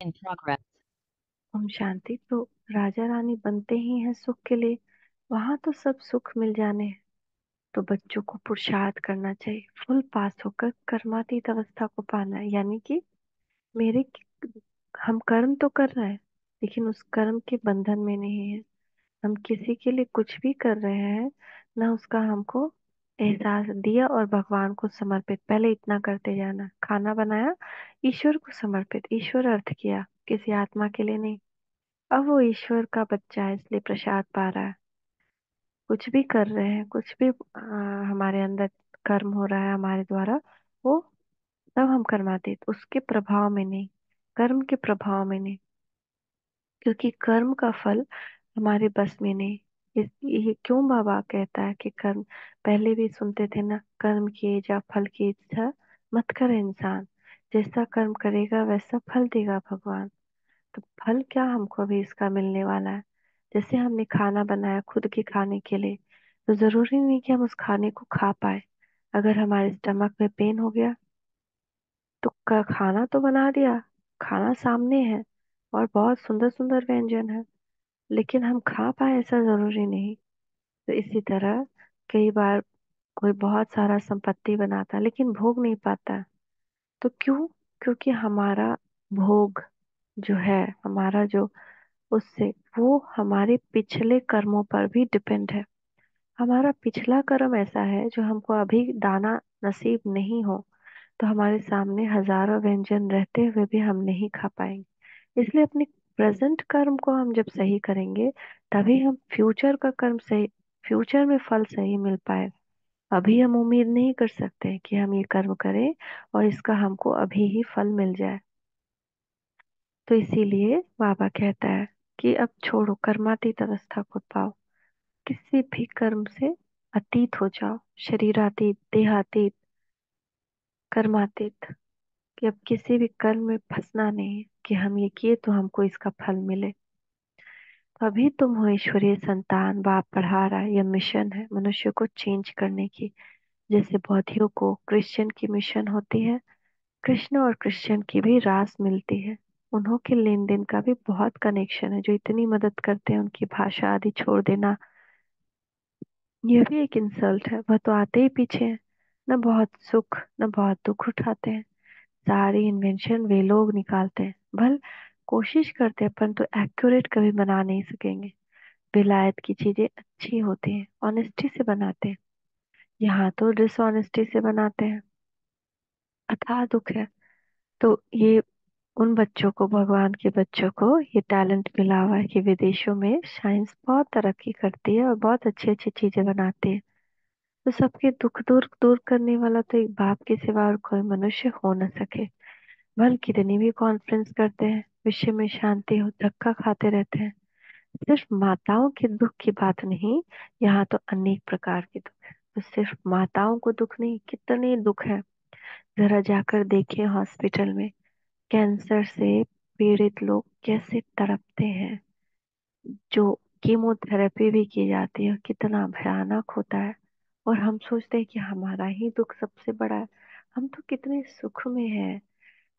In progress. Om Shanti. तो राजा रानी बनते ही हैं सुख के लिए, वहां तो सब सुख मिल जाने हैं। तो बच्चों को पुरुषार्थ करना चाहिए, फुल पास होकर कर्मातीत अवस्था को पाना है। यानी कि मेरे हम कर्म तो कर रहे हैं, लेकिन उस कर्म के बंधन में नहीं है। हम किसी के लिए कुछ भी कर रहे हैं, ना उसका हमको एहसास दिया और भगवान को समर्पित, पहले इतना करते जाना। खाना बनाया, ईश्वर को समर्पित, ईश्वर अर्थ किया, किसी आत्मा के लिए नहीं। अब वो ईश्वर का बच्चा है इसलिए प्रसाद पा रहा है। कुछ भी कर रहे हैं, कुछ भी हमारे अंदर कर्म हो रहा है हमारे द्वारा, वो सब हम कर्मातीत, उसके प्रभाव में नहीं, कर्म के प्रभाव में नहीं। क्योंकि कर्म का फल हमारे बस में नहीं। ये क्यों बाबा कहता है कि कर्म, पहले भी सुनते थे ना, कर्म की या फल की इच्छा मत कर इंसान, जैसा कर्म करेगा वैसा फल देगा भगवान। तो फल क्या हमको अभी इसका मिलने वाला है। जैसे हमने खाना बनाया खुद के खाने के लिए, तो जरूरी नहीं कि हम उस खाने को खा पाए। अगर हमारे स्टमक में पेन हो गया, तो खाना तो बना दिया, खाना सामने है और बहुत सुंदर सुंदर व्यंजन है, लेकिन हम खा पाए ऐसा जरूरी नहीं। तो इसी तरह कई बार कोई बहुत सारा संपत्ति बनाता है लेकिन भोग नहीं पाता। तो क्यों? क्योंकि हमारा भोग जो है, हमारा जो उससे, वो हमारे पिछले कर्मों पर भी डिपेंड है। हमारा पिछला कर्म ऐसा है जो हमको अभी दाना नसीब नहीं हो, तो हमारे सामने हजारों व्यंजन रहते हुए भी हम नहीं खा पाएंगे। इसलिए अपने प्रेजेंट कर्म को हम जब सही करेंगे, तभी हम फ्यूचर का कर्म सही, फ्यूचर में फल सही मिल पाए। अभी हम उम्मीद नहीं कर सकते कि हम ये कर्म करें और इसका हमको अभी ही फल मिल जाए। तो इसीलिए बाबा कहता है कि अब छोड़ो, कर्मातीत अवस्था को पाओ, किसी भी कर्म से अतीत हो जाओ, शरीरातीत, देहातीत, कर्मातीत। कि अब किसी भी कर्म में फंसना नहीं है कि हम ये किए तो हमको इसका फल मिले। तो अभी तुम हो ईश्वरीय संतान, बाप पढ़ा रहा है, यह मिशन है मनुष्य को चेंज करने की। जैसे बौद्धियों को क्रिश्चियन की मिशन होती है, कृष्ण और क्रिश्चियन की भी रास मिलती है। उन्हों के लेन देन का भी बहुत कनेक्शन है, जो इतनी मदद करते हैं, उनकी भाषा आदि छोड़ देना ये भी एक इंसल्ट है। वह तो आते ही पीछे हैं, न बहुत सुख न बहुत दुख उठाते हैं। सारी इन्वेंशन वे लोग निकालते हैं, भल कोशिश करते हैं, परंतु एक्यूरेट कभी बना नहीं सकेंगे। विलायत की चीजें अच्छी होती हैं, ऑनेस्टी से बनाते हैं। यहाँ तो डिसऑनेस्टी से बनाते हैं, अथाह दुख है। तो ये उन बच्चों को, भगवान के बच्चों को ये टैलेंट मिला हुआ है कि विदेशों में साइंस बहुत तरक्की करती है और बहुत अच्छी अच्छी चीजें बनाती है। तो सबके दुख दूर दूर करने वाला तो एक बाप के सिवा और कोई मनुष्य हो न सके। भल कितनी भी कॉन्फ्रेंस करते हैं, विश्व में शांति हो, धक्का खाते रहते हैं। सिर्फ माताओं के दुख की बात नहीं, यहाँ तो अनेक प्रकार के दुख है। तो सिर्फ माताओं को दुख नहीं, कितने दुख है। जरा जाकर देखिए हॉस्पिटल में कैंसर से पीड़ित लोग कैसे तड़पते हैं। जो कीमोथेरेपी भी की जाती है, कितना भयानक होता है। और हम सोचते हैं कि हमारा ही दुख सबसे बड़ा है। हम तो कितने सुख में हैं।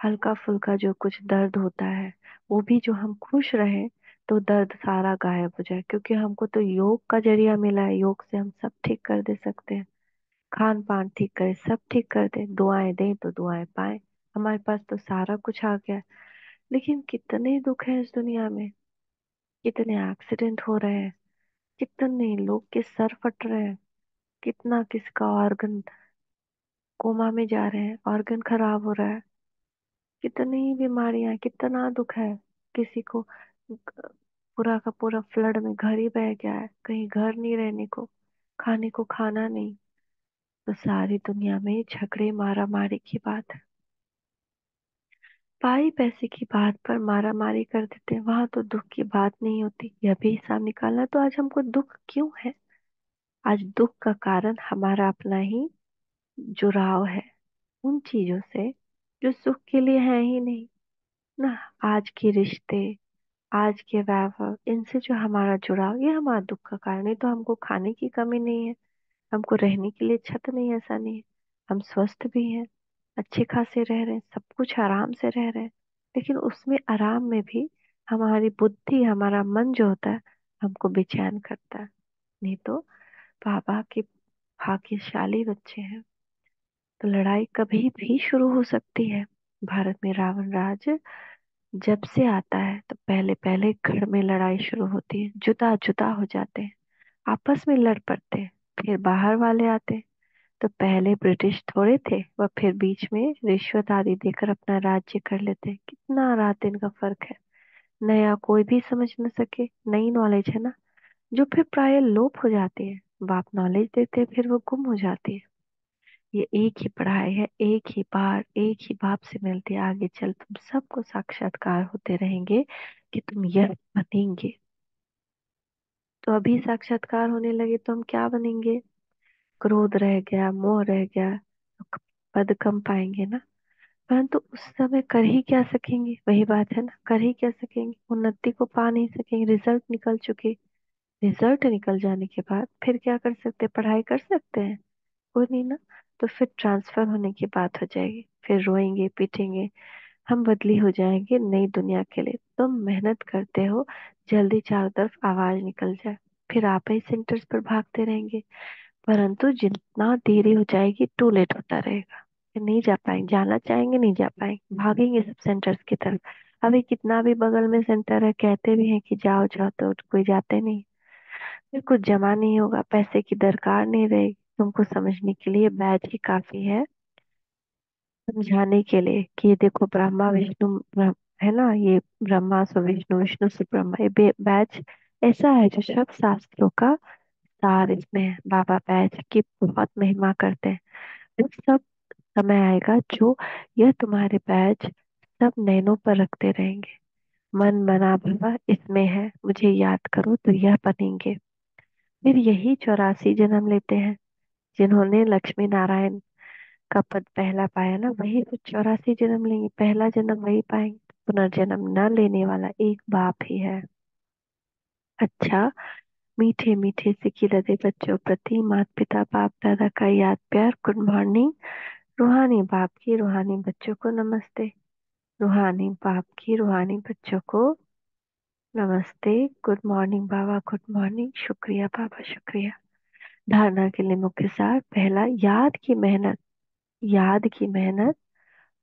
हल्का फुल्का जो कुछ दर्द होता है, वो भी जो हम खुश रहे, तो दर्द सारा गायब हो जाए। क्योंकि हमको तो योग का जरिया मिला है, योग से हम सब ठीक कर दे सकते हैं। खान पान ठीक करे, सब ठीक कर दे, दुआएं दें तो दुआएं पाए। हमारे पास तो सारा कुछ आ गया है। लेकिन कितने दुख है इस दुनिया में, कितने एक्सीडेंट हो रहे हैं, कितने लोग के सर फट रहे हैं, कितना किसका ऑर्गन कोमा में जा रहे हैं, ऑर्गन खराब हो रहा है, कितनी बीमारियां, कितना दुख है। किसी को पूरा का पूरा फ्लड में घर ही बह गया है, कहीं घर नहीं रहने को खाना नहीं। तो सारी दुनिया में झगड़े मारा मारी की बात है। पाई पैसे की बात पर मारा मारी कर देते हैं, वहां तो दुख की बात नहीं होती। यह भी हिसाब निकालना। तो आज हमको दुख क्यों है? आज दुख का कारण हमारा अपना ही जुड़ाव है उन चीजों से जो सुख के लिए है ही नहीं ना। आज के रिश्ते, आज के वैभव, इनसे जो हमारा जुड़ाव, ये हमारा दुख का कारण है। तो हमको खाने की कमी नहीं है, हमको रहने के लिए छत नहीं है, ऐसा नहीं है। हम स्वस्थ भी हैं, अच्छे खासे रह रहे हैं, सब कुछ आराम से रह रहे हैं। लेकिन उसमें आराम में भी हमारी बुद्धि, हमारा मन जो होता है, हमको बेचैन करता है। नहीं तो बाबा के भाग्यशाली बच्चे हैं, तो लड़ाई कभी भी शुरू हो सकती है। भारत में रावण राज जब से आता है तो पहले पहले घर में लड़ाई शुरू होती है, जुदा जुदा हो जाते हैं, आपस में लड़ पड़ते हैं। फिर बाहर वाले आते हैं, तो पहले ब्रिटिश थोड़े थे, वह फिर बीच में रिश्वत आदि देकर अपना राज्य कर लेते हैं। कितना रात दिन का फर्क है। नया कोई भी समझ न सके, नई नॉलेज है ना, जो फिर प्राय लोप हो जाती है। बाप नॉलेज देते हैं, फिर वो गुम हो जाती है। ये एक ही पढ़ाई है, एक ही बार एक ही बाप से मिलती है। आगे चल तुम सबको साक्षात्कार होते रहेंगे कि तुम यह बनेंगे। तो अभी साक्षात्कार होने लगे तो हम क्या बनेंगे? क्रोध रह गया, मोह रह गया, तो पद कम पाएंगे ना। परंतु उस समय कर ही क्या सकेंगे? वही बात है ना, कर ही क्या सकेंगे? उन्नति को पा नहीं सकेंगे, रिजल्ट निकल चुके। रिजल्ट निकल जाने के बाद फिर क्या कर सकते हैं? पढ़ाई कर सकते हैं? कोई नहीं ना। तो फिर ट्रांसफर होने की बात हो जाएगी, फिर रोएंगे पीटेंगे। हम बदली हो जाएंगे नई दुनिया के लिए। तुम मेहनत करते हो, जल्दी चारों तरफ आवाज निकल जाए, फिर आप ही सेंटर्स पर भागते रहेंगे। परंतु जितना देरी हो जाएगी, टू लेट होता रहेगा। फिर नहीं जा पाएंगे, जाना चाहेंगे नहीं जा पाएंगे, भागेंगे सब सेंटर्स की तरफ। अभी कितना भी बगल में सेंटर है, कहते भी हैं कि जाओ जाओ, तो कोई जाते नहीं। फिर कुछ जमा नहीं होगा, पैसे की दरकार नहीं रहेगी। तुमको समझने के लिए बैच ही काफी है, समझाने के लिए कि ये देखो ब्रह्मा विष्णु है ना, ये ब्रह्मा सो विष्णु, विष्णु सो ब्रह्मा। ये बैच ऐसा है जो सब शास्त्रों का सार इसमें है। बाबा बैच की बहुत महिमा करते हैं। वो सब समय आएगा जो यह तुम्हारे बैच सब नैनों पर रखते रहेंगे। मन मना भवा इसमें है, मुझे याद करो तो यह बनेंगे। फिर यही 84 जन्म लेते हैं। जिन्होंने लक्ष्मी नारायण का पद पहला पाया ना, वही तो 84 जन्म लेंगे, पहला जन्म वही पाएंगे। पुनर्जन्म न लेने वाला एक बाप ही है। अच्छा, मीठे मीठे से खिलते बच्चों प्रति माता पिता बाप दादा का याद प्यार, गुड मॉर्निंग। रूहानी बाप की रूहानी बच्चों को नमस्ते। रूहानी बाप की रूहानी बच्चों को नमस्ते। गुड मॉर्निंग बाबा, गुड मॉर्निंग, शुक्रिया बाबा, शुक्रिया। धारणा के लिए मुख्य सार पहला, याद की मेहनत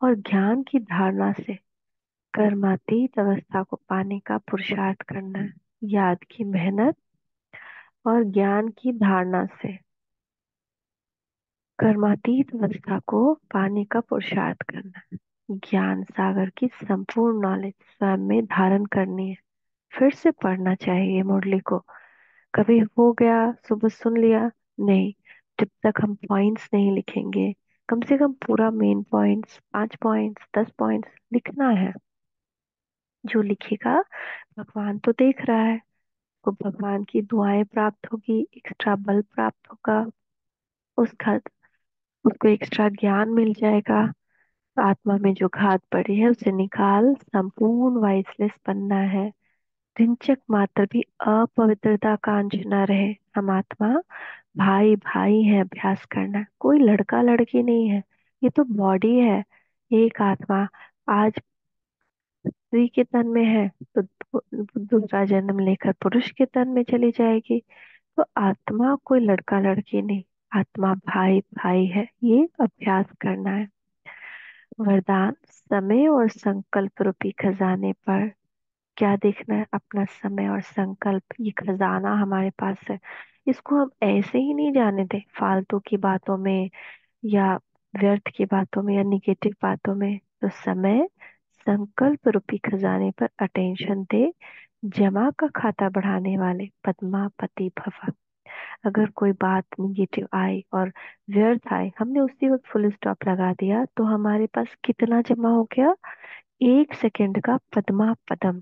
और ज्ञान की धारणा से कर्मातीत अवस्था को पाने का पुरुषार्थ करना है। याद की मेहनत और ज्ञान की धारणा से कर्मातीत अवस्था को पाने का पुरुषार्थ करना है। ज्ञान सागर की संपूर्ण नॉलेज स्वयं में धारण करनी है। फिर से पढ़ना चाहिए मुरली को। कभी हो गया, सुबह सुन लिया नहीं, जब तक हम पॉइंट्स नहीं लिखेंगे, कम से कम पूरा मेन पॉइंट्स, 5 पॉइंट्स, 10 पॉइंट्स लिखना है। जो लिखेगा भगवान तो देख रहा है, को भगवान की दुआएं प्राप्त होगी, एक्स्ट्रा बल प्राप्त होगा, उसका उसको एक्स्ट्रा ज्ञान मिल जाएगा। आत्मा में जो घात पड़ी है उसे निकाल संपूर्ण वाइसलेस बनना है। रिंचक मात्र भी अपवित्रता का अंश न रहे। हम आत्मा भाई भाई है, अभ्यास करना है। कोई लड़का लड़की नहीं है, ये तो बॉडी है। एक आत्मा आज स्त्री के तन में है तो दूसरा जन्म लेकर पुरुष के तन में चली जाएगी। तो आत्मा कोई लड़का लड़की नहीं, आत्मा भाई भाई है। ये अभ्यास करना है। वरदान, समय और संकल्प रूपी खजाने पर क्या देखना है? अपना समय और संकल्प, ये खजाना हमारे पास है। इसको हम ऐसे ही नहीं जाने दें फालतू की बातों में, या व्यर्थ की बातों में, या निगेटिव बातों में। तो समय संकल्प रूपी खजाने पर अटेंशन दे। जमा का खाता बढ़ाने वाले पद्मापति भव। अगर कोई बात निगेटिव आए और व्यर्थ आए, हमने उसी वक्त फुल स्टॉप लगा दिया, तो हमारे पास कितना जमा हो गया? 1 सेकेंड का पद्मा पदम।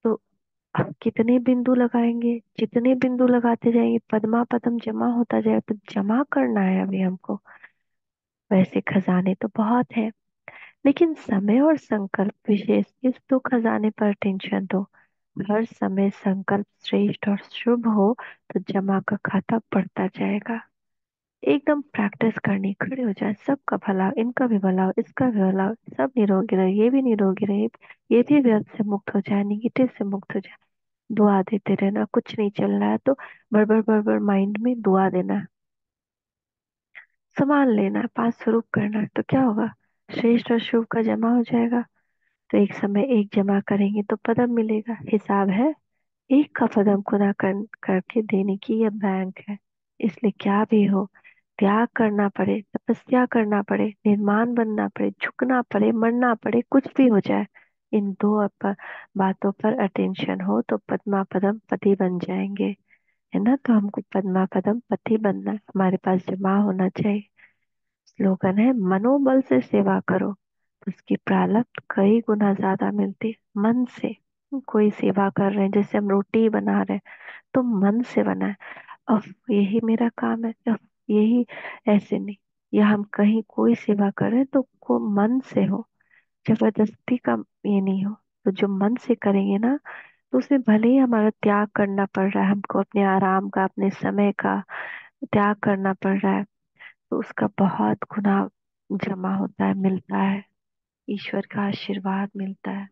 तो अब कितने बिंदु लगाएंगे? जितने बिंदु लगाते जाएंगे पद्मा पदम जमा होता जाए। तो जमा करना है अभी हमको। वैसे खजाने तो बहुत है, लेकिन समय और संकल्प विशेष, इस दो खजाने पर टेंशन दो। हर समय संकल्प श्रेष्ठ और शुभ हो तो जमा का खाता बढ़ता जाएगा। एकदम प्रैक्टिस करनी, खड़े हो जाए, सबका भला हो, इनका भी भला हो, इसका भी भला हो, सब निरोगी रहे, ये भी निरोगी रहे, ये भी व्यर्थ से मुक्त हो जाए, निगेटिव से मुक्त हो जाए। दुआ देते रहना, कुछ नहीं चल रहा है तो बड़बड़ बड़बड़ माइंड में दुआ देना, सामान लेना है, 500 करना है, तो क्या होगा, श्रेष्ठ और शुभ का जमा हो जाएगा। तो एक समय एक जमा करेंगे तो पदम मिलेगा, हिसाब है। एक का पदम खुदा करके देने की यह बैंक है। इसलिए क्या भी हो, त्याग करना पड़े, तपस्या करना पड़े, निर्माण बनना पड़े, झुकना पड़े, मरना पड़े, कुछ भी हो जाए, इन दो बातों पर अटेंशन हो तो पद्मा पदम पति बन जाएंगे। है ना, तो हमको पद्मा पदम पति बनना है, हमारे पास जमा होना चाहिए। स्लोगन है, मनोबल से सेवा करो तो उसकी प्राप्त कई गुना ज्यादा मिलती है। मन से कोई सेवा कर रहे हैं, जैसे हम रोटी बना रहे हैं तो मन से बनाए, अब यही मेरा काम है, अब यही, ऐसे नहीं। या हम कहीं कोई सेवा करें तो को मन से हो, जबरदस्ती का ये नहीं हो। तो जो मन से करेंगे ना, तो उसमें भले ही हमारा त्याग करना पड़ रहा है, हमको अपने आराम का, अपने समय का त्याग करना पड़ रहा है, तो उसका बहुत गुना जमा होता है, मिलता है, ईश्वर का आशीर्वाद मिलता है।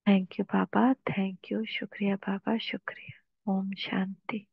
Thank you Baba, thank you, शुक्रिया बाबा, शुक्रिया। ओम शांति।